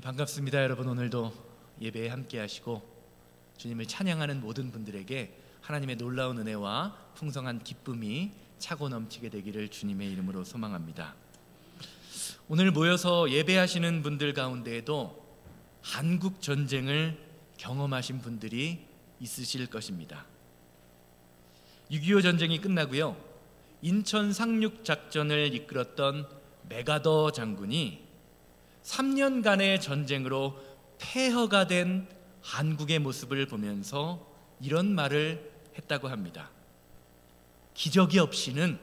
반갑습니다. 여러분, 오늘도 예배에 함께 하시고 주님을 찬양하는 모든 분들에게 하나님의 놀라운 은혜와 풍성한 기쁨이 차고 넘치게 되기를 주님의 이름으로 소망합니다. 오늘 모여서 예배하시는 분들 가운데에도 한국 전쟁을 경험하신 분들이 있으실 것입니다. 6.25 전쟁이 끝나고요, 인천 상륙 작전을 이끌었던 메가더 장군이 3년간의 전쟁으로 폐허가 된 한국의 모습을 보면서 이런 말을 했다고 합니다. 기적이 없이는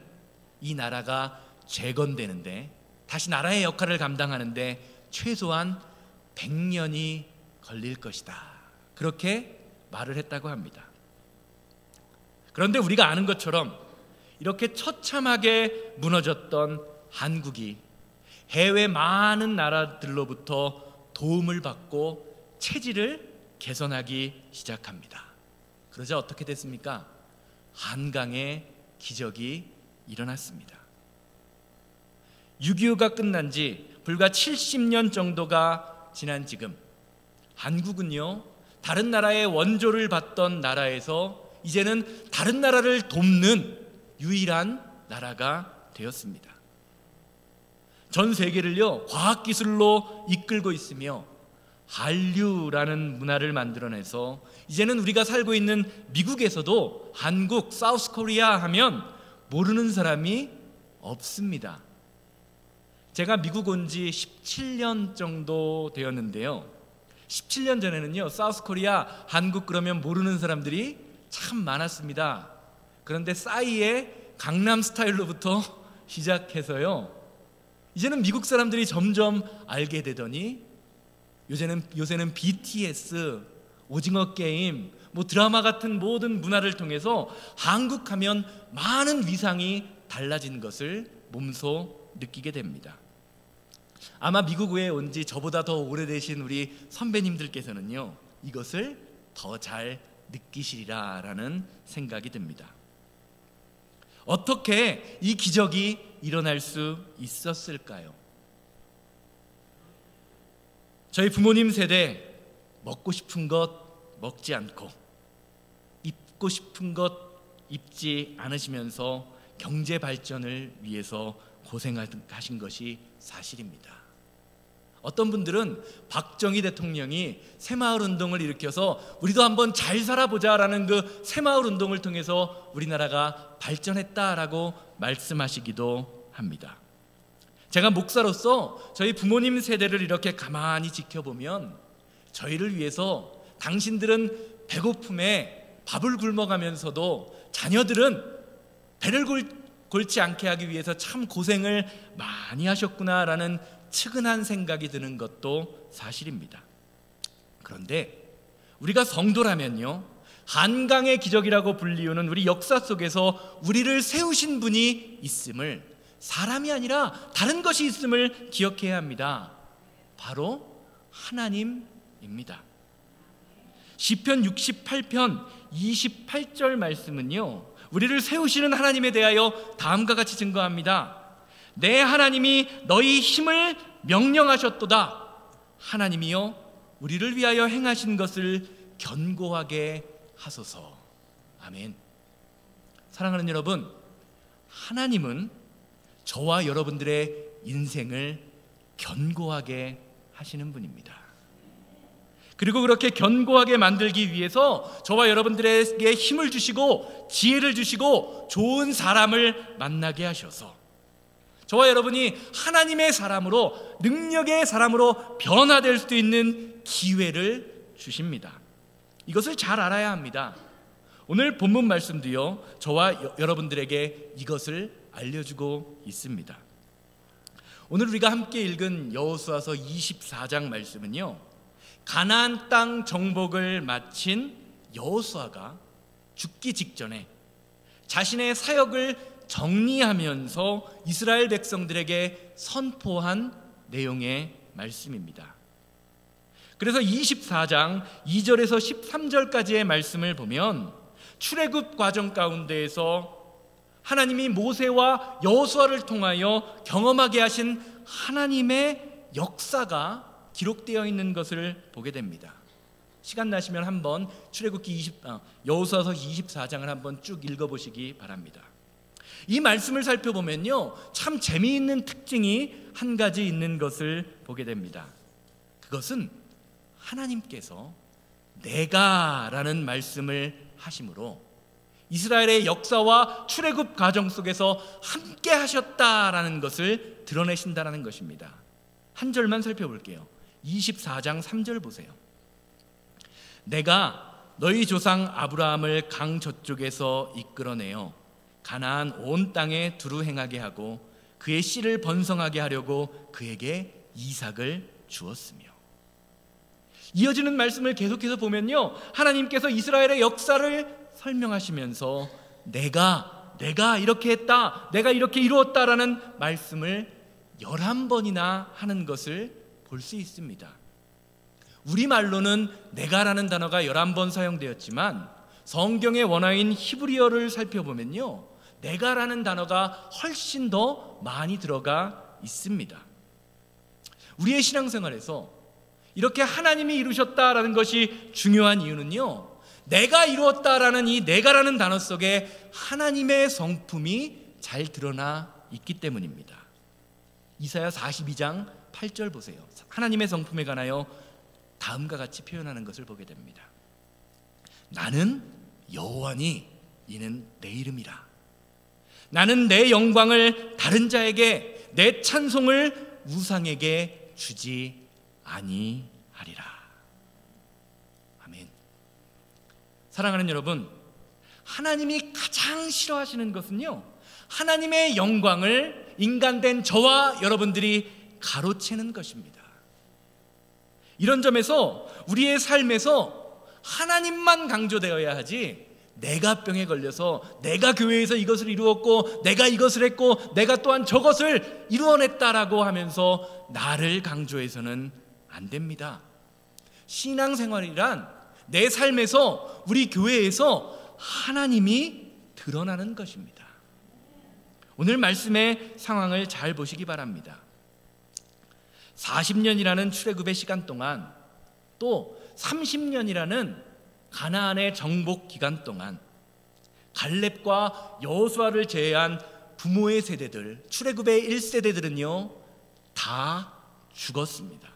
이 나라가 재건되는데, 다시 나라의 역할을 감당하는데 최소한 100년이 걸릴 것이다, 그렇게 말을 했다고 합니다. 그런데 우리가 아는 것처럼 이렇게 처참하게 무너졌던 한국이 해외 많은 나라들로부터 도움을 받고 체질을 개선하기 시작합니다. 그러자 어떻게 됐습니까? 한강의 기적이 일어났습니다. 6.25가 끝난 지 불과 70년 정도가 지난 지금, 한국은요, 다른 나라의 원조를 받던 나라에서 이제는 다른 나라를 돕는 유일한 나라가 되었습니다. 전 세계를요, 과학기술로 이끌고 있으며 한류라는 문화를 만들어내서 이제는 우리가 살고 있는 미국에서도 한국, 사우스 코리아 하면 모르는 사람이 없습니다. 제가 미국 온 지 17년 정도 되었는데요, 17년 전에는요, 사우스 코리아, 한국 그러면 모르는 사람들이 참 많았습니다. 그런데 싸이의 강남 스타일로부터 시작해서요, 이제는 미국 사람들이 점점 알게 되더니 요새는 BTS, 오징어 게임, 드라마 같은 모든 문화를 통해서 한국 하면 많은 위상이 달라진 것을 몸소 느끼게 됩니다. 아마 미국에 온 지 저보다 더 오래되신 우리 선배님들께서는요, 이것을 더 잘 느끼시리라라는 생각이 듭니다. 어떻게 이 기적이 일어날 수 있었을까요? 저희 부모님 세대, 먹고 싶은 것 먹지 않고 입고 싶은 것 입지 않으시면서 경제 발전을 위해서 고생하신 것이 사실입니다. 어떤 분들은 박정희 대통령이 새마을 운동을 일으켜서 우리도 한번 잘 살아보자라는 그 새마을 운동을 통해서 우리나라가 발전했다라고 말씀하시기도 합니다. 제가 목사로서 저희 부모님 세대를 이렇게 가만히 지켜보면 저희를 위해서 당신들은 배고픔에 밥을 굶어가면서도 자녀들은 배를 골지 않게 하기 위해서 참 고생을 많이 하셨구나라는 측은한 생각이 드는 것도 사실입니다. 그런데 우리가 성도라면요, 한강의 기적이라고 불리우는 우리 역사 속에서 우리를 세우신 분이 있음을, 사람이 아니라 다른 것이 있음을 기억해야 합니다. 바로 하나님입니다. 시편 68편 28절 말씀은요, 우리를 세우시는 하나님에 대하여 다음과 같이 증거합니다. 내 하나님이 너희 힘을 명령하셨도다. 하나님이여 우리를 위하여 행하신 것을 견고하게 하소서. 아멘. 사랑하는 여러분, 하나님은 저와 여러분들의 인생을 견고하게 하시는 분입니다. 그리고 그렇게 견고하게 만들기 위해서 저와 여러분들에게 힘을 주시고 지혜를 주시고 좋은 사람을 만나게 하셔서 저와 여러분이 하나님의 사람으로, 능력의 사람으로 변화될 수 있는 기회를 주십니다. 이것을 잘 알아야 합니다. 오늘 본문 말씀도요, 저와 여러분들에게 이것을 알려주고 있습니다. 오늘 우리가 함께 읽은 여호수아서 24장 말씀은요, 가나안 땅 정복을 마친 여호수아가 죽기 직전에 자신의 사역을 정리하면서 이스라엘 백성들에게 선포한 내용의 말씀입니다. 그래서 24장 2절에서 13절까지의 말씀을 보면 출애굽 과정 가운데에서 하나님이 모세와 여호수아를 통하여 경험하게 하신 하나님의 역사가 기록되어 있는 것을 보게 됩니다. 시간 나시면 한번 여호수아서 24장을 한번 쭉 읽어보시기 바랍니다. 이 말씀을 살펴보면요, 참 재미있는 특징이 한 가지 있는 것을 보게 됩니다. 그것은 하나님께서 내가라는 말씀을 하심으로 이스라엘의 역사와 출애굽 과정 속에서 함께 하셨다라는 것을 드러내신다는 것입니다. 한 절만 살펴볼게요. 24장 3절 보세요. 내가 너희 조상 아브라함을 강 저쪽에서 이끌어내어 가나안 온 땅에 두루 행하게 하고 그의 씨를 번성하게 하려고 그에게 이삭을 주었으며. 이어지는 말씀을 계속해서 보면요, 하나님께서 이스라엘의 역사를 설명하시면서 내가 이렇게 했다, 내가 이렇게 이루었다라는 말씀을 11번이나 하는 것을 볼 수 있습니다. 우리말로는 내가라는 단어가 11번 사용되었지만 성경의 원어인 히브리어를 살펴보면요, 내가라는 단어가 훨씬 더 많이 들어가 있습니다. 우리의 신앙생활에서 이렇게 하나님이 이루셨다라는 것이 중요한 이유는요, 내가 이루었다라는 이 내가라는 단어 속에 하나님의 성품이 잘 드러나 있기 때문입니다. 이사야 42장 8절 보세요. 하나님의 성품에 관하여 다음과 같이 표현하는 것을 보게 됩니다. 나는 여호와니 이는 내 이름이라. 나는 내 영광을 다른 자에게, 내 찬송을 우상에게 주지 아니하리라. 아멘. 사랑하는 여러분, 하나님이 가장 싫어하시는 것은요, 하나님의 영광을 인간된 저와 여러분들이 가로채는 것입니다. 이런 점에서 우리의 삶에서 하나님만 강조되어야 하지, 내가 병에 걸려서 내가 교회에서 이것을 이루었고 내가 이것을 했고 내가 또한 저것을 이루어냈다라고 하면서 나를 강조해서는 안 됩니다. 신앙생활이란 내 삶에서, 우리 교회에서 하나님이 드러나는 것입니다. 오늘 말씀의 상황을 잘 보시기 바랍니다. 40년이라는 출애굽의 시간 동안, 또 30년이라는 가나안의 정복 기간 동안 갈렙과 여호수아를 제외한 부모의 세대들, 출애굽의 1세대들은요 다 죽었습니다.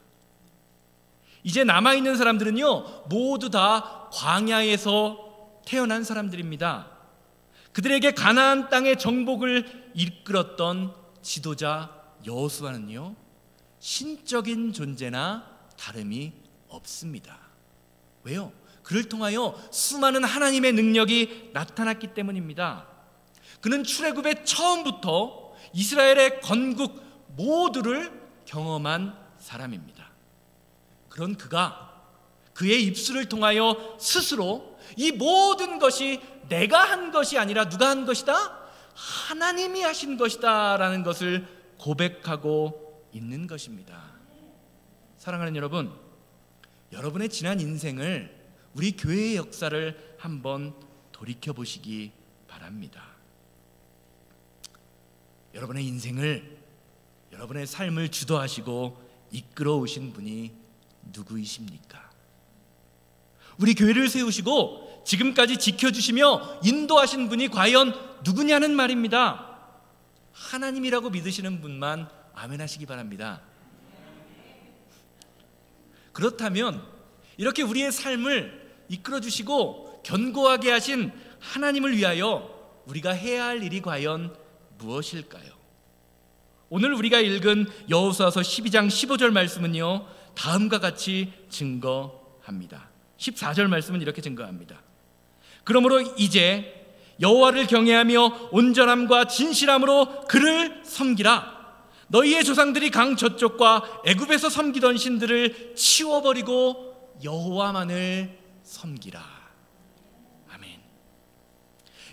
이제 남아있는 사람들은요 모두 다 광야에서 태어난 사람들입니다. 그들에게 가나안 땅의 정복을 이끌었던 지도자 여호수아는요 신적인 존재나 다름이 없습니다. 왜요? 그를 통하여 수많은 하나님의 능력이 나타났기 때문입니다. 그는 출애굽의 처음부터 이스라엘의 건국 모두를 경험한 사람입니다. 그런 그가 그의 입술을 통하여 스스로 이 모든 것이 내가 한 것이 아니라 누가 한 것이다? 하나님이 하신 것이다 라는 것을 고백하고 있는 것입니다. 사랑하는 여러분, 여러분의 지난 인생을, 우리 교회의 역사를 한번 돌이켜보시기 바랍니다. 여러분의 인생을, 여러분의 삶을 주도하시고 이끌어 오신 분이 누구이십니까? 우리 교회를 세우시고 지금까지 지켜주시며 인도하신 분이 과연 누구냐는 말입니다. 하나님이라고 믿으시는 분만 아멘 하시기 바랍니다. 그렇다면 이렇게 우리의 삶을 이끌어주시고 견고하게 하신 하나님을 위하여 우리가 해야 할 일이 과연 무엇일까요? 오늘 우리가 읽은 여호수아서 12장 15절 말씀은요 다음과 같이 증거합니다. 14절 말씀은 이렇게 증거합니다. 그러므로 이제 여호와를 경외하며 온전함과 진실함으로 그를 섬기라. 너희의 조상들이 강 저쪽과 애굽에서 섬기던 신들을 치워버리고 여호와만을 섬기라. 아멘.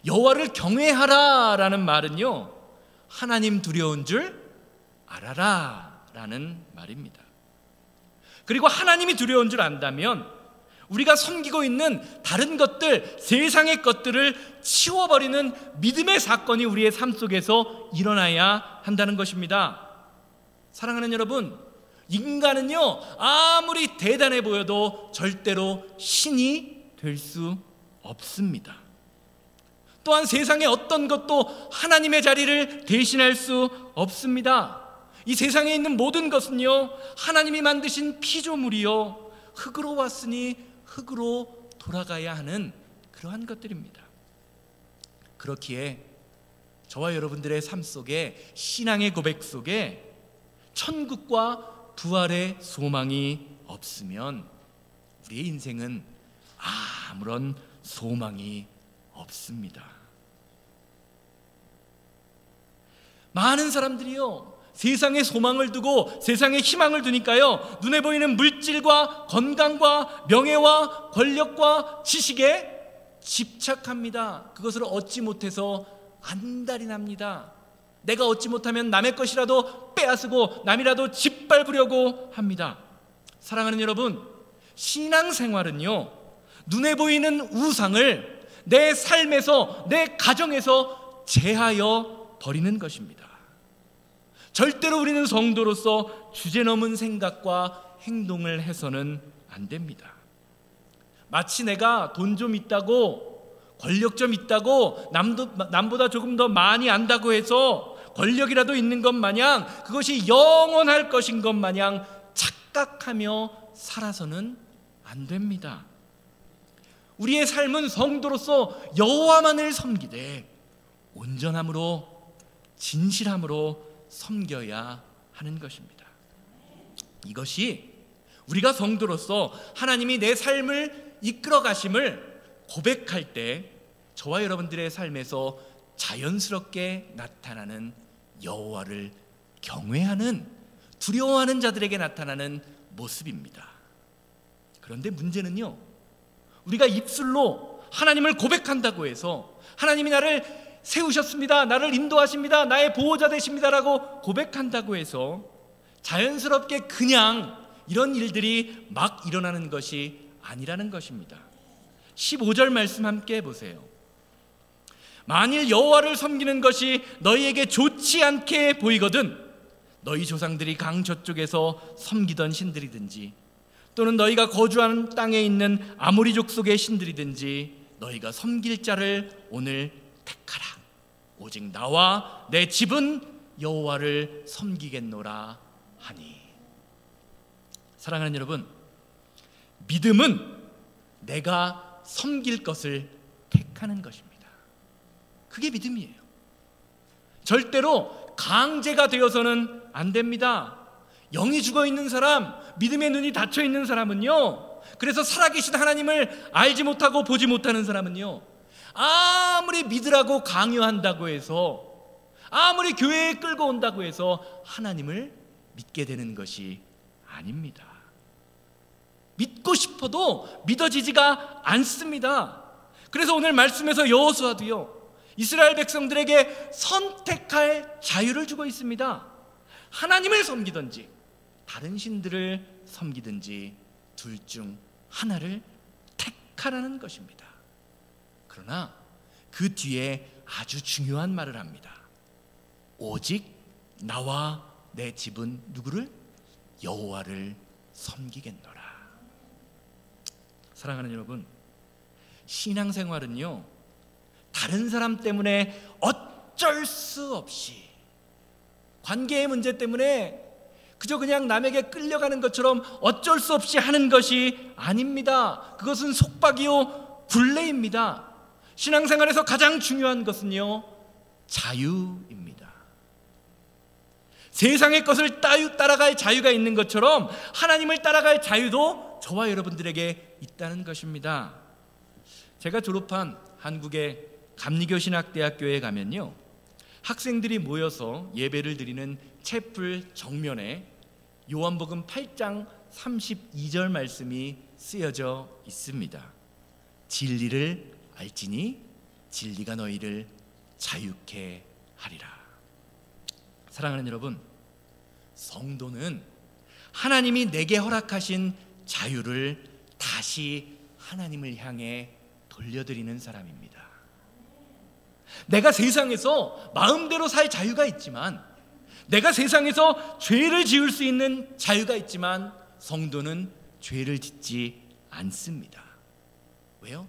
여호와를 경외하라 라는 말은요 하나님 두려운 줄 알아라 라는 말입니다. 그리고 하나님이 두려운 줄 안다면 우리가 섬기고 있는 다른 것들, 세상의 것들을 치워버리는 믿음의 사건이 우리의 삶 속에서 일어나야 한다는 것입니다. 사랑하는 여러분, 인간은요, 아무리 대단해 보여도 절대로 신이 될 수 없습니다. 또한 세상의 어떤 것도 하나님의 자리를 대신할 수 없습니다. 이 세상에 있는 모든 것은요, 하나님이 만드신 피조물이요, 흙으로 왔으니 흙으로 돌아가야 하는 그러한 것들입니다. 그렇기에 저와 여러분들의 삶 속에, 신앙의 고백 속에 천국과 부활의 소망이 없으면 우리의 인생은 아무런 소망이 없습니다. 많은 사람들이요, 세상에 소망을 두고 세상에 희망을 두니까요, 눈에 보이는 물질과 건강과 명예와 권력과 지식에 집착합니다. 그것을 얻지 못해서 안달이 납니다. 내가 얻지 못하면 남의 것이라도 빼앗으고 남이라도 짓밟으려고 합니다. 사랑하는 여러분, 신앙생활은요, 눈에 보이는 우상을 내 삶에서, 내 가정에서 제하여 버리는 것입니다. 절대로 우리는 성도로서 주제넘은 생각과 행동을 해서는 안 됩니다. 마치 내가 돈 좀 있다고, 권력 좀 있다고, 남보다 조금 더 많이 안다고 해서 권력이라도 있는 것 마냥, 그것이 영원할 것인 것 마냥 착각하며 살아서는 안 됩니다. 우리의 삶은 성도로서 여호와만을 섬기되 온전함으로, 진실함으로 섬겨야 하는 것입니다. 이것이 우리가 성도로서 하나님이 내 삶을 이끌어 가심을 고백할 때 저와 여러분들의 삶에서 자연스럽게 나타나는 여호와를 경외하는, 두려워하는 자들에게 나타나는 모습입니다. 그런데 문제는요, 우리가 입술로 하나님을 고백한다고 해서 하나님이 나를 세우셨습니다, 나를 인도하십니다, 나의 보호자 되십니다라고 고백한다고 해서 자연스럽게 그냥 이런 일들이 막 일어나는 것이 아니라는 것입니다. 15절 말씀 함께 보세요. 만일 여호와를 섬기는 것이 너희에게 좋지 않게 보이거든 너희 조상들이 강 저쪽에서 섬기던 신들이든지 또는 너희가 거주하는 땅에 있는 아모리족 속의 신들이든지 너희가 섬길 자를 오늘 택하라. 오직 나와 내 집은 여호와를 섬기겠노라 하니. 사랑하는 여러분, 믿음은 내가 섬길 것을 택하는 것입니다. 그게 믿음이에요. 절대로 강제가 되어서는 안 됩니다. 영이 죽어있는 사람, 믿음의 눈이 닫혀있는 사람은요, 그래서 살아계신 하나님을 알지 못하고 보지 못하는 사람은요, 아무리 믿으라고 강요한다고 해서, 아무리 교회에 끌고 온다고 해서 하나님을 믿게 되는 것이 아닙니다. 믿고 싶어도 믿어지지가 않습니다. 그래서 오늘 말씀에서 여호수아도요, 이스라엘 백성들에게 선택할 자유를 주고 있습니다. 하나님을 섬기든지 다른 신들을 섬기든지 둘 중 하나를 택하라는 것입니다. 그러나 그 뒤에 아주 중요한 말을 합니다. 오직 나와 내 집은 누구를? 여호와를 섬기겠노라. 사랑하는 여러분, 신앙생활은요, 다른 사람 때문에 어쩔 수 없이, 관계의 문제 때문에 그저 그냥 남에게 끌려가는 것처럼 어쩔 수 없이 하는 것이 아닙니다. 그것은 속박이요 굴레입니다. 신앙생활에서 가장 중요한 것은요, 자유입니다. 세상의 것을 따라갈 자유가 있는 것처럼 하나님을 따라갈 자유도 저와 여러분들에게 있다는 것입니다. 제가 졸업한 한국의 감리교신학대학교에 가면요, 학생들이 모여서 예배를 드리는 채플 정면에 요한복음 8장 32절 말씀이 쓰여져 있습니다. 진리를 알지니 진리가 너희를 자유케 하리라. 사랑하는 여러분, 성도는 하나님이 내게 허락하신 자유를 다시 하나님을 향해 돌려드리는 사람입니다. 내가 세상에서 마음대로 살 자유가 있지만 내가 세상에서 죄를 지을 수 있는 자유가 있지만 성도는 죄를 짓지 않습니다. 왜요?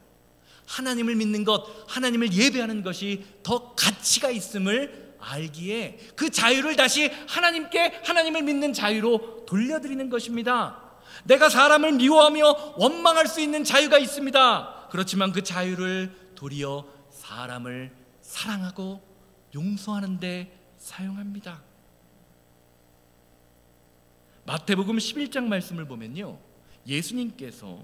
하나님을 믿는 것, 하나님을 예배하는 것이 더 가치가 있음을 알기에 그 자유를 다시 하나님께, 하나님을 믿는 자유로 돌려드리는 것입니다. 내가 사람을 미워하며 원망할 수 있는 자유가 있습니다. 그렇지만 그 자유를 도리어 사람을 사랑하고 용서하는 데 사용합니다. 마태복음 11장 말씀을 보면요, 예수님께서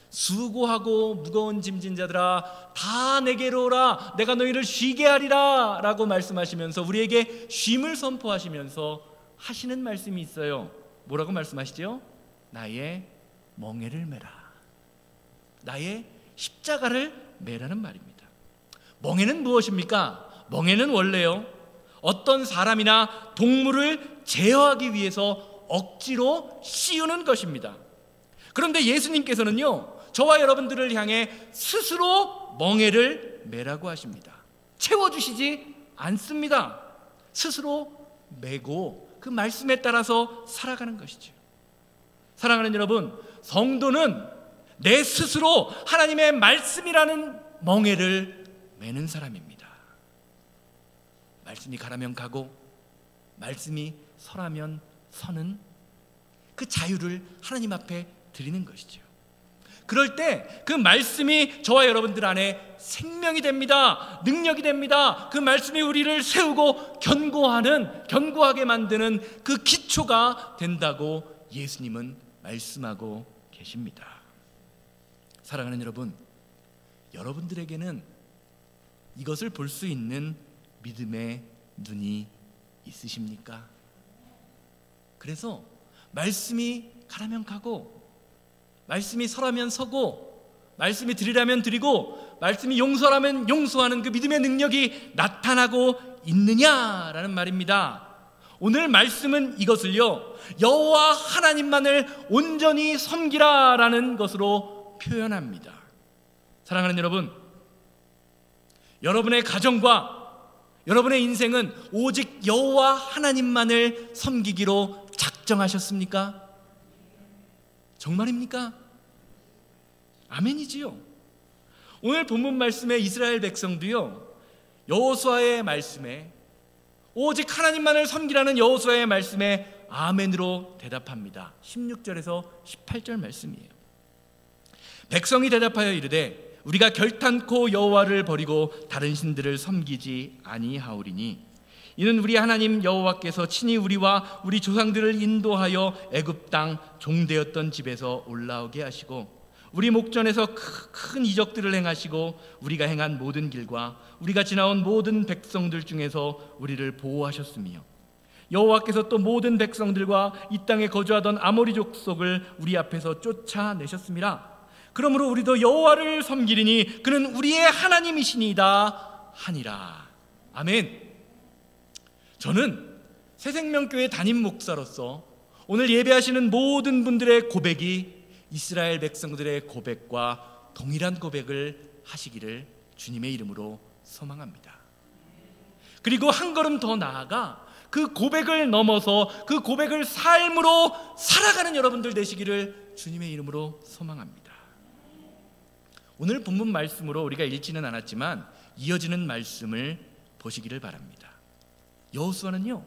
수고하고 무거운 짐진 자들아 다 내게로 오라, 내가 너희를 쉬게 하리라 라고 말씀하시면서 우리에게 쉼을 선포하시면서 하시는 말씀이 있어요. 뭐라고 말씀하시죠? 나의 멍에를 메라, 나의 십자가를 메라는 말입니다. 멍에는 무엇입니까? 멍에는 원래요, 어떤 사람이나 동물을 제어하기 위해서 억지로 씌우는 것입니다. 그런데 예수님께서는요, 저와 여러분들을 향해 스스로 멍에를 메라고 하십니다. 채워주시지 않습니다. 스스로 메고 그 말씀에 따라서 살아가는 것이죠. 사랑하는 여러분, 성도는 내 스스로 하나님의 말씀이라는 멍에를 메는 사람입니다. 말씀이 가라면 가고 말씀이 서라면 서는 그 자유를 하나님 앞에 드리는 것이죠. 그럴 때 그 말씀이 저와 여러분들 안에 생명이 됩니다. 능력이 됩니다. 그 말씀이 우리를 세우고 견고하게 만드는 그 기초가 된다고 예수님은 말씀하고 계십니다. 사랑하는 여러분, 여러분들에게는 이것을 볼 수 있는 믿음의 눈이 있으십니까? 그래서 말씀이 가라면 가고 말씀이 서라면 서고 말씀이 드리라면 드리고 말씀이 용서라면 용서하는 그 믿음의 능력이 나타나고 있느냐라는 말입니다. 오늘 말씀은 이것을요, 여호와 하나님만을 온전히 섬기라라는 것으로 표현합니다. 사랑하는 여러분, 여러분의 가정과 여러분의 인생은 오직 여호와 하나님만을 섬기기로 작정하셨습니까? 정말입니까? 아멘이지요. 오늘 본문 말씀에 이스라엘 백성도요, 여호수아의 말씀에, 오직 하나님만을 섬기라는 여호수아의 말씀에 아멘으로 대답합니다. 16절에서 18절 말씀이에요. 백성이 대답하여 이르되 우리가 결탄코 여호와를 버리고 다른 신들을 섬기지 아니하오리니 이는 우리 하나님 여호와께서 친히 우리와 우리 조상들을 인도하여 애굽 땅 종되었던 집에서 올라오게 하시고 우리 목전에서 큰 이적들을 행하시고 우리가 행한 모든 길과 우리가 지나온 모든 백성들 중에서 우리를 보호하셨으며 여호와께서 또 모든 백성들과 이 땅에 거주하던 아모리 족속을 우리 앞에서 쫓아내셨습니다. 그러므로 우리도 여호와를 섬기리니 그는 우리의 하나님이시니이다 하니라. 아멘. 저는 새생명교회 담임 목사로서 오늘 예배하시는 모든 분들의 고백이 이스라엘 백성들의 고백과 동일한 고백을 하시기를 주님의 이름으로 소망합니다. 그리고 한 걸음 더 나아가 그 고백을 넘어서 그 고백을 삶으로 살아가는 여러분들 되시기를 주님의 이름으로 소망합니다. 오늘 본문 말씀으로 우리가 읽지는 않았지만 이어지는 말씀을 보시기를 바랍니다. 여호수아는요,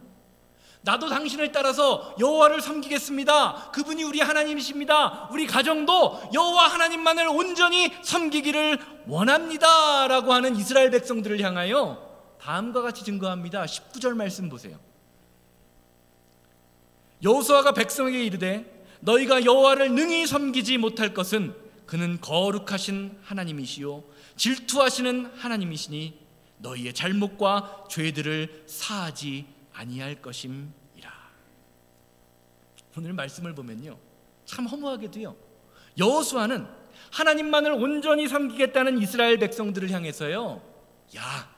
나도 당신을 따라서 여호와를 섬기겠습니다. 그분이 우리 하나님이십니다. 우리 가정도 여호와 하나님만을 온전히 섬기기를 원합니다 라고 하는 이스라엘 백성들을 향하여 다음과 같이 증거합니다. 19절 말씀 보세요. 여호수아가 백성에게 이르되 너희가 여호와를 능히 섬기지 못할 것은 그는 거룩하신 하나님이시요 질투하시는 하나님이시니 너희의 잘못과 죄들을 사하지 아니할 것임이라. 오늘 말씀을 보면요, 참 허무하게도요, 여호수아는 하나님만을 온전히 섬기겠다는 이스라엘 백성들을 향해서요, 야,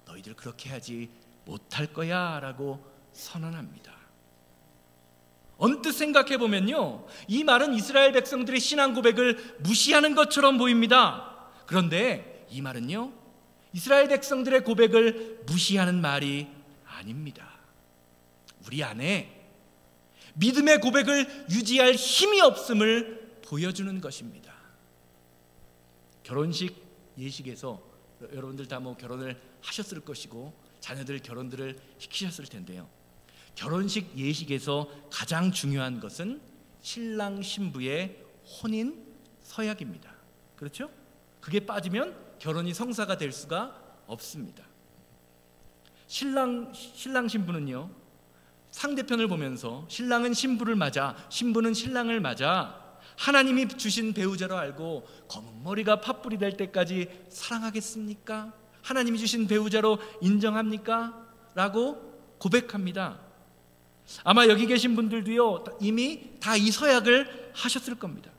너희들 그렇게 하지 못할 거야 라고 선언합니다. 언뜻 생각해 보면요, 이 말은 이스라엘 백성들의 신앙 고백을 무시하는 것처럼 보입니다. 그런데 이 말은요, 이스라엘 백성들의 고백을 무시하는 말이 아닙니다. 우리 안에 믿음의 고백을 유지할 힘이 없음을 보여주는 것입니다. 결혼식 예식에서 여러분들 다 결혼을 하셨을 것이고 자녀들 결혼들을 시키셨을 텐데요, 결혼식 예식에서 가장 중요한 것은 신랑 신부의 혼인 서약입니다. 그렇죠? 그게 빠지면 결혼이 성사가 될 수가 없습니다. 신랑 신부는요, 상대편을 보면서 신랑은 신부를 맞아, 신부는 신랑을 맞아 하나님이 주신 배우자로 알고 검은 머리가 팥불이 될 때까지 사랑하겠습니까? 하나님이 주신 배우자로 인정합니까? 라고 고백합니다. 아마 여기 계신 분들도요, 이미 다 이 서약을 하셨을 겁니다.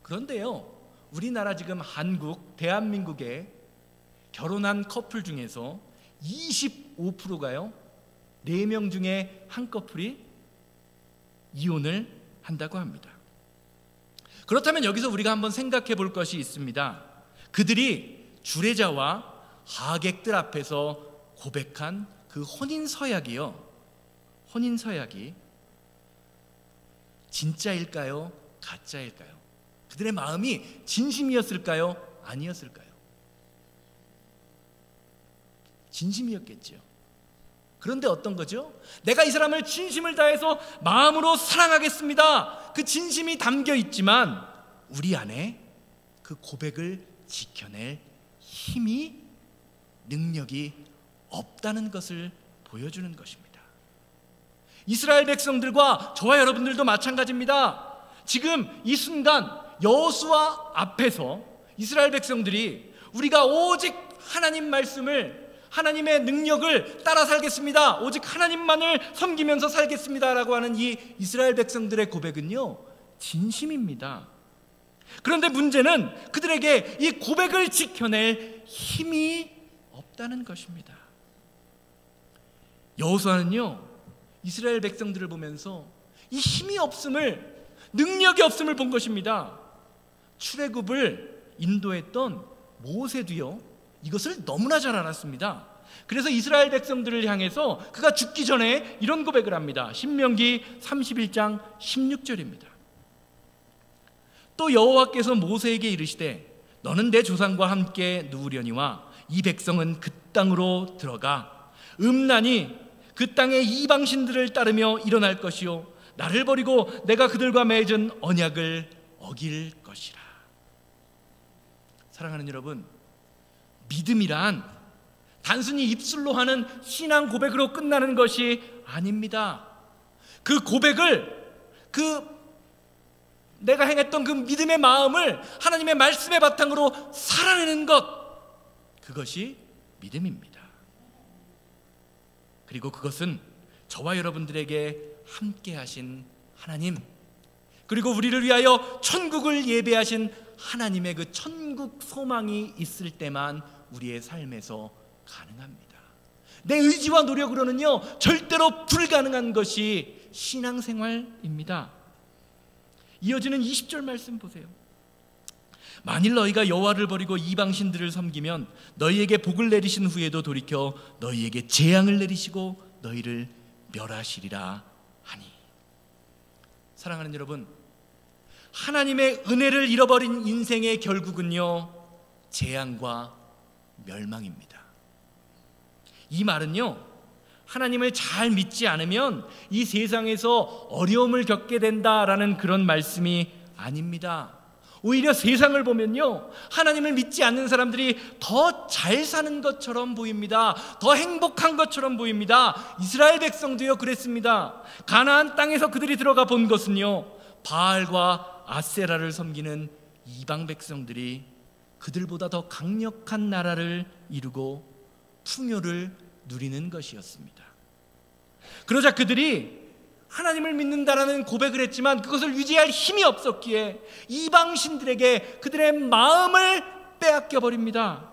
그런데요, 우리나라 지금 한국, 대한민국에 결혼한 커플 중에서 25%가요 4명 중에 한 커플이 이혼을 한다고 합니다. 그렇다면 여기서 우리가 한번 생각해 볼 것이 있습니다. 그들이 주례자와 하객들 앞에서 고백한 그 혼인 서약이요, 혼인 서약이 진짜일까요? 가짜일까요? 그들의 마음이 진심이었을까요? 아니었을까요? 진심이었겠죠. 그런데 어떤 거죠? 내가 이 사람을 진심을 다해서 마음으로 사랑하겠습니다. 그 진심이 담겨 있지만 우리 안에 그 고백을 지켜낼 힘이, 능력이 없다는 것을 보여주는 것입니다. 이스라엘 백성들과 저와 여러분들도 마찬가지입니다. 지금 이 순간 여호수아 앞에서 이스라엘 백성들이 우리가 오직 하나님 말씀을, 하나님의 능력을 따라 살겠습니다, 오직 하나님만을 섬기면서 살겠습니다 라고 하는 이 이스라엘 백성들의 고백은요, 진심입니다. 그런데 문제는 그들에게 이 고백을 지켜낼 힘이 없다는 것입니다. 여호수아는요, 이스라엘 백성들을 보면서 이 힘이 없음을, 능력이 없음을 본 것입니다. 출애굽을 인도했던 모세도요, 이것을 너무나 잘 알았습니다. 그래서 이스라엘 백성들을 향해서 그가 죽기 전에 이런 고백을 합니다. 신명기 31장 16절입니다. 또 여호와께서 모세에게 이르시되 너는 내 조상과 함께 누우려니와 이 백성은 그 땅으로 들어가 음란이 그 땅의 이방신들을 따르며 일어날 것이요 나를 버리고 내가 그들과 맺은 언약을 어길 것이라. 사랑하는 여러분, 믿음이란 단순히 입술로 하는 신앙 고백으로 끝나는 것이 아닙니다. 그 고백을, 내가 행했던 그 믿음의 마음을 하나님의 말씀의 바탕으로 살아내는 것, 그것이 믿음입니다. 그리고 그것은 저와 여러분들에게 함께 하신 하나님, 그리고 우리를 위하여 천국을 예배하신 하나님의 그 천국 소망이 있을 때만 우리의 삶에서 가능합니다. 내 의지와 노력으로는요, 절대로 불가능한 것이 신앙생활입니다. 이어지는 20절 말씀 보세요. 만일 너희가 여호와를 버리고 이방신들을 섬기면 너희에게 복을 내리신 후에도 돌이켜 너희에게 재앙을 내리시고 너희를 멸하시리라 하니. 사랑하는 여러분, 하나님의 은혜를 잃어버린 인생의 결국은요, 재앙과 멸망입니다. 이 말은요, 하나님을 잘 믿지 않으면 이 세상에서 어려움을 겪게 된다라는 그런 말씀이 아닙니다. 오히려 세상을 보면요, 하나님을 믿지 않는 사람들이 더 잘 사는 것처럼 보입니다. 더 행복한 것처럼 보입니다. 이스라엘 백성도요 그랬습니다. 가나안 땅에서 그들이 들어가 본 것은요, 바알과 아세라를 섬기는 이방 백성들이 그들보다 더 강력한 나라를 이루고 풍요를 누리는 것이었습니다. 그러자 그들이 하나님을 믿는다라는 고백을 했지만 그것을 유지할 힘이 없었기에 이방신들에게 그들의 마음을 빼앗겨 버립니다.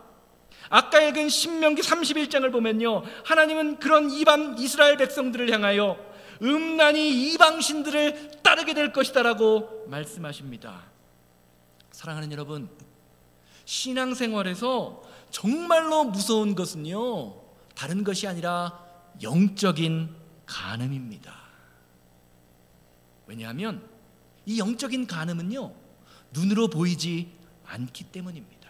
아까 읽은 신명기 31장을 보면요, 하나님은 그런 이스라엘 백성들을 향하여 음란히 이방신들을 따르게 될 것이다 라고 말씀하십니다. 사랑하는 여러분, 신앙생활에서 정말로 무서운 것은요, 다른 것이 아니라 영적인 간음입니다. 왜냐하면 이 영적인 간음은요, 눈으로 보이지 않기 때문입니다.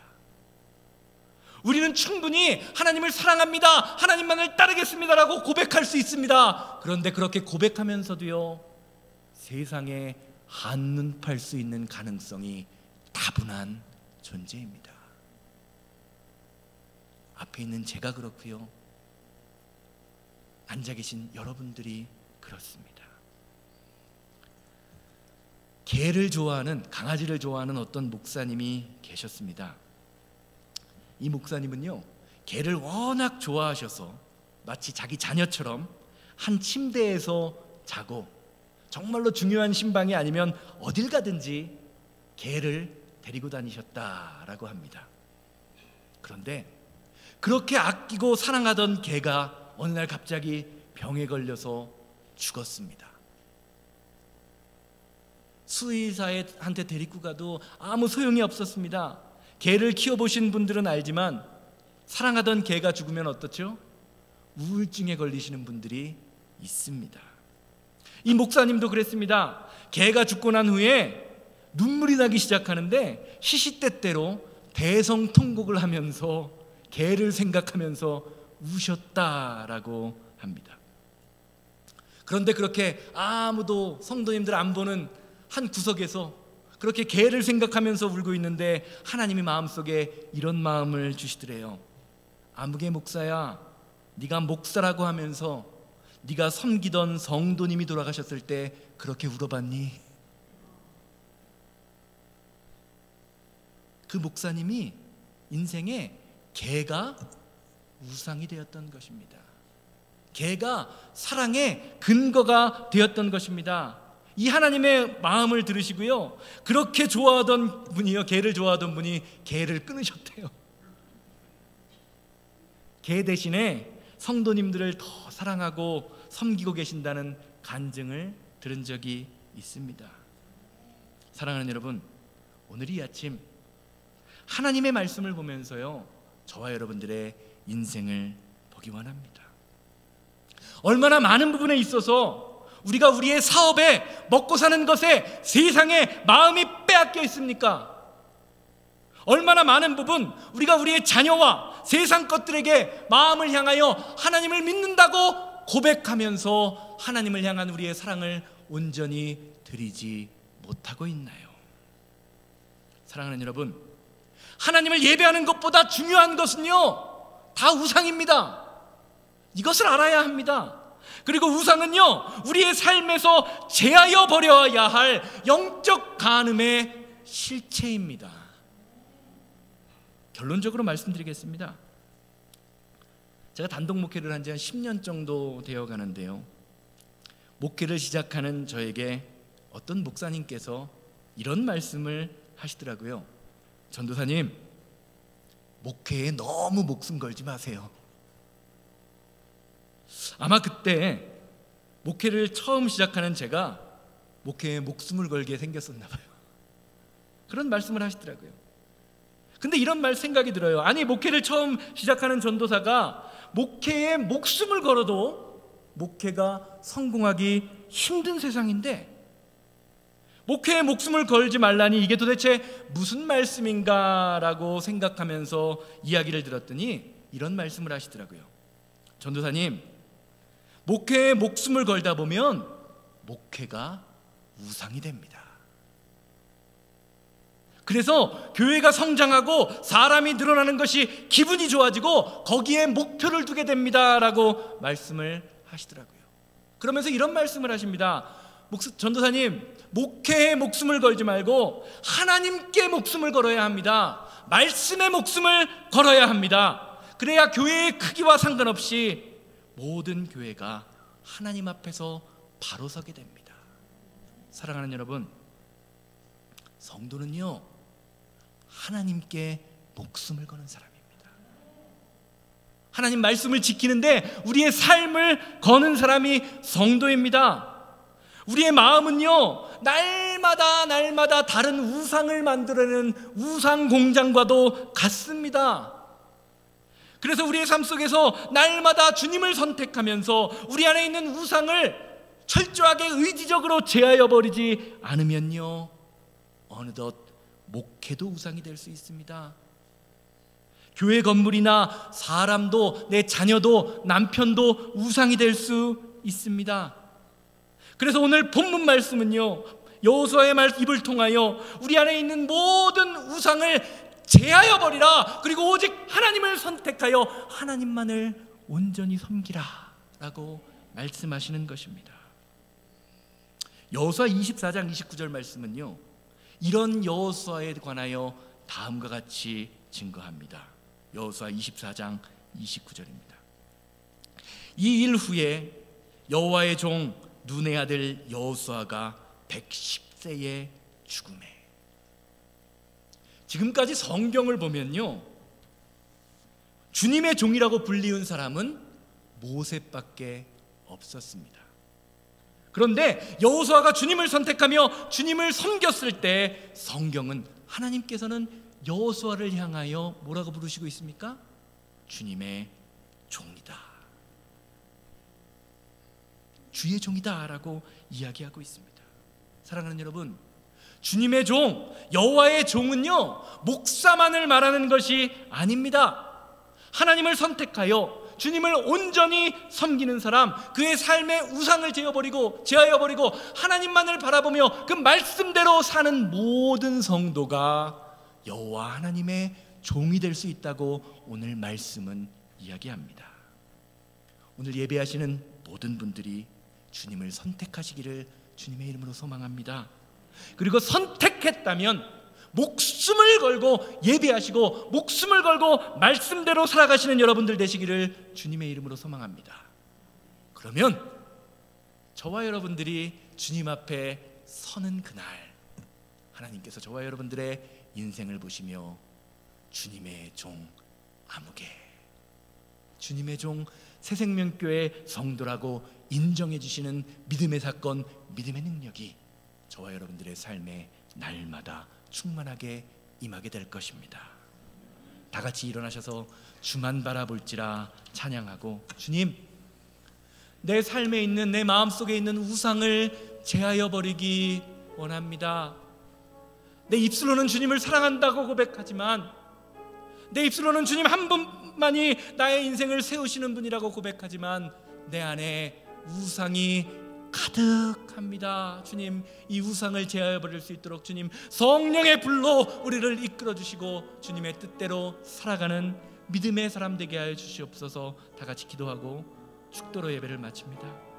우리는 충분히 하나님을 사랑합니다, 하나님만을 따르겠습니다라고 고백할 수 있습니다. 그런데 그렇게 고백하면서도요, 세상에 한눈 팔 수 있는 가능성이 다분한 존재입니다. 앞에 있는 제가 그렇고요, 앉아 계신 여러분들이 그렇습니다. 개를 좋아하는, 강아지를 좋아하는 어떤 목사님이 계셨습니다. 이 목사님은요, 개를 워낙 좋아하셔서 마치 자기 자녀처럼 한 침대에서 자고, 정말로 중요한 신방이 아니면 어딜 가든지 개를 데리고 다니셨다라고 합니다. 그런데 그렇게 아끼고 사랑하던 개가 어느 날 갑자기 병에 걸려서 죽었습니다. 수의사한테 데리고 가도 아무 소용이 없었습니다. 개를 키워보신 분들은 알지만 사랑하던 개가 죽으면 어떻죠? 우울증에 걸리시는 분들이 있습니다. 이 목사님도 그랬습니다. 개가 죽고 난 후에 눈물이 나기 시작하는데 시시때때로 대성통곡을 하면서 개를 생각하면서 우셨다라고 합니다. 그런데 그렇게 아무도 성도님들 안 보는 한 구석에서 그렇게 개를 생각하면서 울고 있는데 하나님이 마음속에 이런 마음을 주시더래요. 아무개 목사야, 네가 목사라고 하면서 네가 섬기던 성도님이 돌아가셨을 때 그렇게 울어봤니? 그 목사님이 인생에 개가 우상이 되었던 것입니다. 개가 사랑의 근거가 되었던 것입니다. 이 하나님의 마음을 들으시고요, 그렇게 좋아하던 분이요, 개를 좋아하던 분이 개를 끊으셨대요. 개 대신에 성도님들을 더 사랑하고 섬기고 계신다는 간증을 들은 적이 있습니다. 사랑하는 여러분, 오늘 이 아침 하나님의 말씀을 보면서요, 저와 여러분들의 인생을 보기 원합니다. 얼마나 많은 부분에 있어서 우리가 우리의 사업에, 먹고 사는 것에, 세상에 마음이 빼앗겨 있습니까? 얼마나 많은 부분 우리가 우리의 자녀와 세상 것들에게 마음을 향하여 하나님을 믿는다고 고백하면서 하나님을 향한 우리의 사랑을 온전히 드리지 못하고 있나요? 사랑하는 여러분, 하나님을 예배하는 것보다 중요한 것은요, 다 우상입니다. 이것을 알아야 합니다. 그리고 우상은요, 우리의 삶에서 제하여 버려야 할 영적 간음의 실체입니다. 결론적으로 말씀드리겠습니다. 제가 단독 목회를 한 지 한 10년 정도 되어 가는데요, 목회를 시작하는 저에게 어떤 목사님께서 이런 말씀을 하시더라고요. 전도사님, 목회에 너무 목숨 걸지 마세요. 아마 그때 목회를 처음 시작하는 제가 목회에 목숨을 걸게 생겼었나 봐요. 그런 말씀을 하시더라고요. 근데 이런 말 생각이 들어요. 아니, 목회를 처음 시작하는 전도사가 목회에 목숨을 걸어도 목회가 성공하기 힘든 세상인데, 목회에 목숨을 걸지 말라니 이게 도대체 무슨 말씀인가라고 생각하면서 이야기를 들었더니 이런 말씀을 하시더라고요. 전도사님, 목회에 목숨을 걸다 보면 목회가 우상이 됩니다. 그래서 교회가 성장하고 사람이 늘어나는 것이 기분이 좋아지고 거기에 목표를 두게 됩니다라고 말씀을 하시더라고요. 그러면서 이런 말씀을 하십니다. 전도사님, 목회에 목숨을 걸지 말고 하나님께 목숨을 걸어야 합니다. 말씀에 목숨을 걸어야 합니다. 그래야 교회의 크기와 상관없이 모든 교회가 하나님 앞에서 바로 서게 됩니다. 사랑하는 여러분, 성도는요, 하나님께 목숨을 거는 사람입니다. 하나님 말씀을 지키는데 우리의 삶을 거는 사람이 성도입니다. 우리의 마음은요, 날마다 다른 우상을 만들어내는 우상 공장과도 같습니다. 그래서 우리의 삶 속에서 날마다 주님을 선택하면서 우리 안에 있는 우상을 철저하게 의지적으로 제하여 버리지 않으면요, 어느덧 목회도 우상이 될 수 있습니다. 교회 건물이나 사람도, 내 자녀도, 남편도 우상이 될 수 있습니다. 그래서 오늘 본문 말씀은요, 여호수아의 입을 통하여 우리 안에 있는 모든 우상을 제하여 버리라, 그리고 오직 하나님을 선택하여 하나님만을 온전히 섬기라 라고 말씀하시는 것입니다. 여호수아 24장 29절 말씀은요, 이런 여호수아에 관하여 다음과 같이 증거합니다. 여호수아 24장 29절입니다. 이 일 후에 여호와의 종 눈의 아들 여호수아가 110세에 죽음에. 지금까지 성경을 보면요, 주님의 종이라고 불리운 사람은 모세밖에 없었습니다. 그런데 여호수아가 주님을 선택하며 주님을 섬겼을 때 성경은 하나님께서는 여호수아를 향하여 뭐라고 부르시고 있습니까? 주님의 종이다, 주의 종이다 라고 이야기하고 있습니다. 사랑하는 여러분, 주님의 종, 여호와의 종은요, 목사만을 말하는 것이 아닙니다. 하나님을 선택하여 주님을 온전히 섬기는 사람, 그의 삶의 우상을 제하여버리고 하나님만을 바라보며 그 말씀대로 사는 모든 성도가 여호와 하나님의 종이 될 수 있다고 오늘 말씀은 이야기합니다. 오늘 예배하시는 모든 분들이 주님을 선택하시기를 주님의 이름으로 소망합니다. 그리고 선택했다면 목숨을 걸고 예배하시고 목숨을 걸고 말씀대로 살아가시는 여러분들 되시기를 주님의 이름으로 소망합니다. 그러면 저와 여러분들이 주님 앞에 서는 그날, 하나님께서 저와 여러분들의 인생을 보시며 주님의 종 아무개, 주님의 종 새생명교회 성도라고 인정해 주시는 믿음의 사건, 믿음의 능력이 저와 여러분들의 삶에 날마다 충만하게 임하게 될 것입니다. 다 같이 일어나셔서 주만 바라볼지라 찬양하고, 주님, 내 삶에 있는, 내 마음속에 있는 우상을 제하여 버리기 원합니다. 내 입술로는 주님을 사랑한다고 고백하지만, 내 입술로는 주님 한 분만이 나의 인생을 세우시는 분이라고 고백하지만 내 안에 우상이 가득합니다. 주님, 이 우상을 제하여 버릴 수 있도록 주님 성령의 불로 우리를 이끌어 주시고 주님의 뜻대로 살아가는 믿음의 사람 되게 하여 주시옵소서. 다 같이 기도하고 축도로 예배를 마칩니다.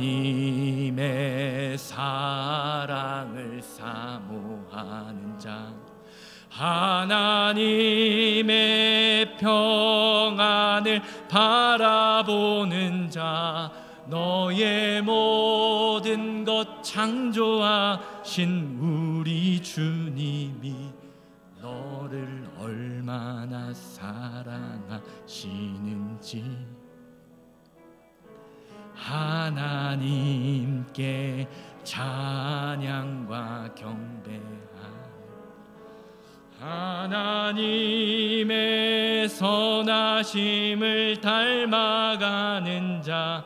하나님의 사랑을 사모하는 자, 하나님의 평안을 바라보는 자, 너의 모든 것 창조하신 우리 주님이 너를 얼마나 사랑하시는지 하나님께 찬양과 경배하며 하나님의 선하심을 닮아가는 자,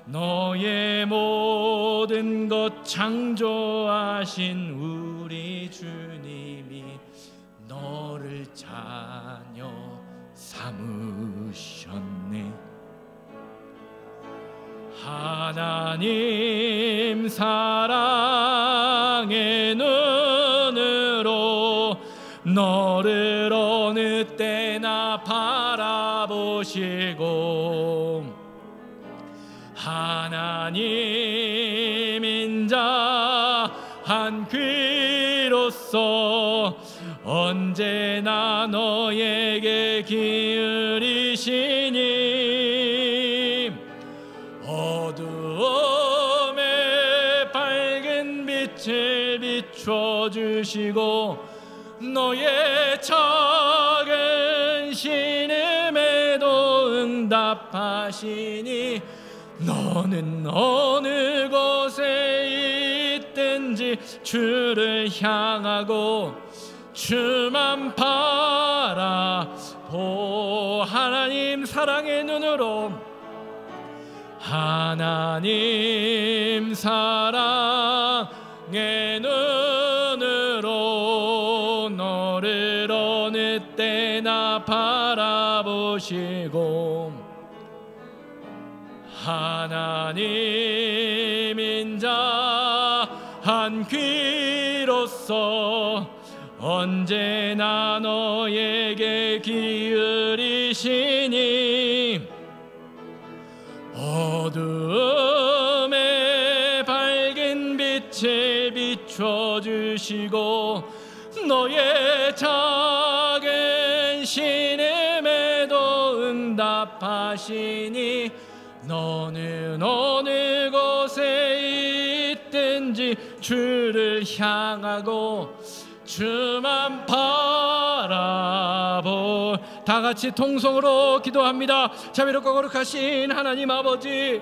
너의 모든 것 창조하신 우리 주님이 너를 자녀 삼으셨네. 하나님 사랑의 눈으로 너를 어느 때나 바라보시고 하나님 인자한 귀로서 언제나 너에게 기울이시니 어두움에 밝은 빛을 비춰주시고 너의 작은 신음에도 응답하시니 너는 어느 곳에 있든지 주를 향하고 주만 바라보. 하나님 사랑의 눈으로, 하나님 사랑의 눈으로 너를 어느 때나 바라보시고, 하나님 인자 한 귀로서 언제나 너에게 기울이시니, 어두움에 밝은 빛을 비춰주시고, 너의 작은 신음에도 응답하시니, 너는 어느 곳에 있든지 주를 향하고 주만 바라보. 다 같이 통성으로 기도합니다. 자비롭고 거룩하신 하나님 아버지,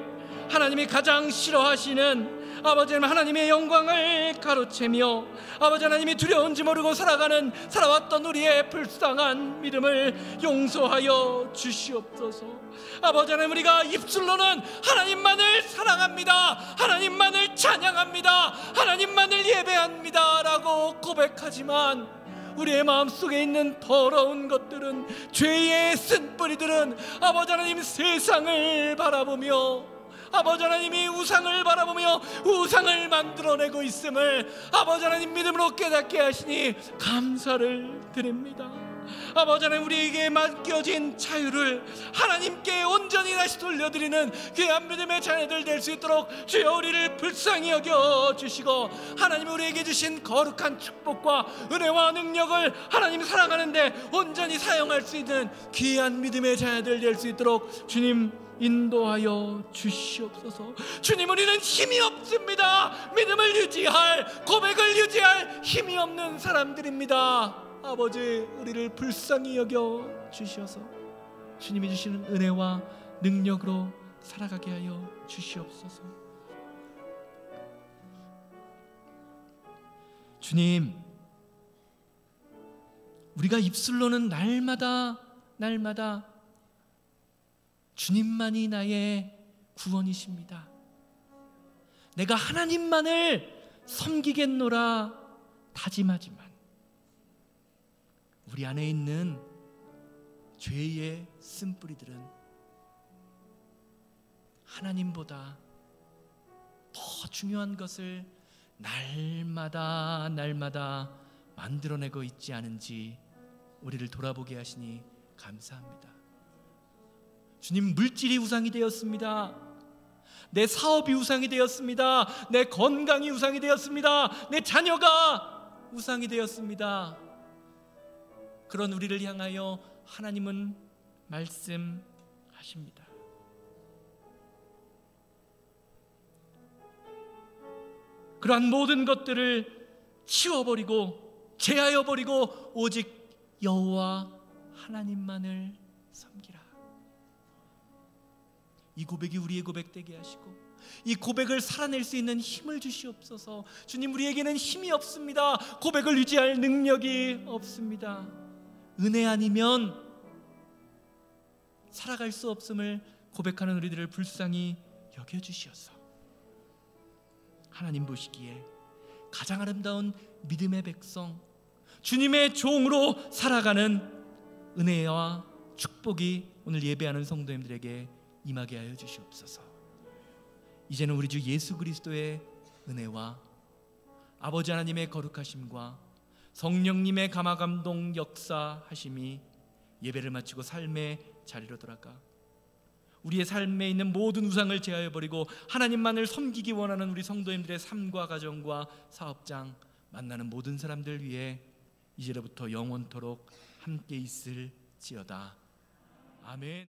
하나님이 가장 싫어하시는 아버지 하나님의 영광을 가로채며 아버지 하나님이 두려운지 모르고 살아왔던 우리의 불쌍한 믿음을 용서하여 주시옵소서. 아버지 하나님, 우리가 입술로는 하나님만을 사랑합니다, 하나님만을 찬양합니다, 하나님만을 예배합니다 라고 고백하지만, 우리의 마음속에 있는 더러운 것들은, 죄의 쓴뿌리들은 아버지 하나님 세상을 바라보며, 아버지 하나님이 우상을 바라보며 우상을 만들어내고 있음을 아버지 하나님 믿음으로 깨닫게 하시니 감사를 드립니다. 아버지 하나님, 우리에게 맡겨진 자유를 하나님께 온전히 다시 돌려드리는 귀한 믿음의 자녀들 될 수 있도록 주여 우리를 불쌍히 여겨주시고, 하나님 우리에게 주신 거룩한 축복과 은혜와 능력을 하나님 사랑하는데 온전히 사용할 수 있는 귀한 믿음의 자녀들 될 수 있도록 주님 인도하여 주시옵소서. 주님, 우리는 힘이 없습니다. 믿음을 유지할, 고백을 유지할 힘이 없는 사람들입니다. 아버지, 우리를 불쌍히 여겨 주시어서 주님이 주시는 은혜와 능력으로 살아가게 하여 주시옵소서. 주님, 우리가 입술로는 날마다 주님만이 나의 구원이십니다, 내가 하나님만을 섬기겠노라 다짐하지만, 우리 안에 있는 죄의 쓴뿌리들은 하나님보다 더 중요한 것을 날마다 만들어내고 있지 않은지 우리를 돌아보게 하시니 감사합니다. 주님, 물질이 우상이 되었습니다. 내 사업이 우상이 되었습니다. 내 건강이 우상이 되었습니다. 내 자녀가 우상이 되었습니다. 그런 우리를 향하여 하나님은 말씀하십니다. 그러한 모든 것들을 치워버리고 제하여버리고 오직 여호와 하나님만을 섬기라. 이 고백이 우리의 고백 되게 하시고 이 고백을 살아낼 수 있는 힘을 주시옵소서. 주님, 우리에게는 힘이 없습니다. 고백을 유지할 능력이 없습니다. 은혜 아니면 살아갈 수 없음을 고백하는 우리들을 불쌍히 여겨주시옵소서. 하나님 보시기에 가장 아름다운 믿음의 백성, 주님의 종으로 살아가는 은혜와 축복이 오늘 예배하는 성도님들에게 임하게 하여 주시옵소서. 이제는 우리 주 예수 그리스도의 은혜와 아버지 하나님의 거룩하심과 성령님의 감화감동 역사하심이 예배를 마치고 삶의 자리로 돌아가 우리의 삶에 있는 모든 우상을 제하여 버리고 하나님만을 섬기기 원하는 우리 성도님들의 삶과 가정과 사업장 만나는 모든 사람들 위해 이제로부터 영원토록 함께 있을지어다. 아멘.